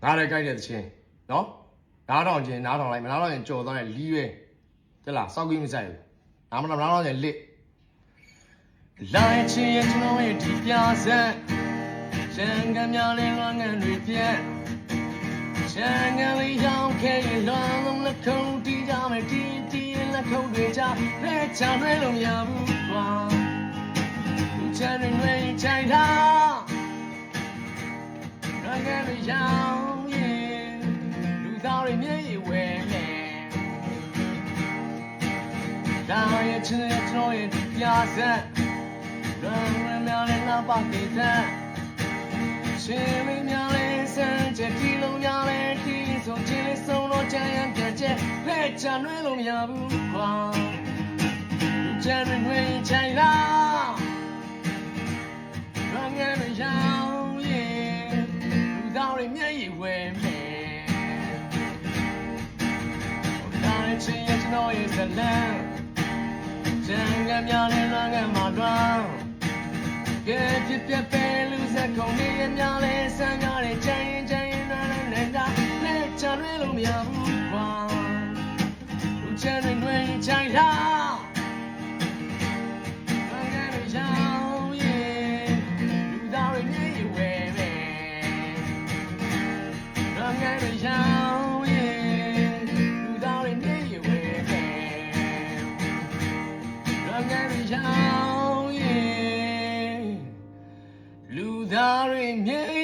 နားရဲကြိုက်တဲ့ချင်းနော်နားထောင်ချင်းနားထောင်လိုက်မနားထောင်ရင်ကြော်သွားတယ်လီးရွဲကြလားစောက်ကြီးမဆိုင်ဘူးနားမနားထောင်ရင်လစ်လာချင်းရဲ့ကျွန်တော်ရဲ့ဒီပြဆက်ရန်ကများလဲလွမ်းငံတွေပြက်ရန်ကလေးရောင်းခဲ့ရင်လွမ်းလုံးလက်ခုံးတီးကြမယ်တီးတီးလက်ခုံးတွေကြလက်ချလွဲလို့မရဘူးကွာလူချမ်းတွေချိုင်တာလွမ်းငံတွေရောင်းရင်လူသားတွေမျက်ရည်ဝဲမယ်လာရဲ့ချင်းရဲ့ကျွန်တော်ရဲ့ပြဆက်လွမ်းများလဲနောက်ပါတည်တဲ့ရှင်မင်းများလဲစမ်းချက်ဒီလုံးများလဲဒီဆုံးချင်းလေးဆုံးတော့ကြံရံပြန်ချက်လက်ချလွဲလို့မရဘူးကွာလူချမ်းတွေချိုင်လာလွမ်းငံတွေရောင်းရင်လူသားတွေမျက်ရည်ဝဲမယ်ဒါနဲ့ချင်းရဲ့ကျွန်တော်ရဲ့ဇလန်ကြံကများလဲလွမ်းငံမှာလွမ်းကဲဖြစ်ပြပဲလူစက်ကုန်နေရများလဲဆန်းကြတဲ့ကြရင်နားနဲ့တာလက်ချလွဲလို့မရဘူးကွာလူချမ်းတွေချိုင်လာဘန်ကန်တွေရောင်းရင်လူသားတွေမျက်ရည်ဝဲပဲဘန်ကန်တွေရောင်းရင်လူသားတွေမျက်ရည်ဝဲပဲဘန်ကန်တွေရောင်းလူသားတွေမျက်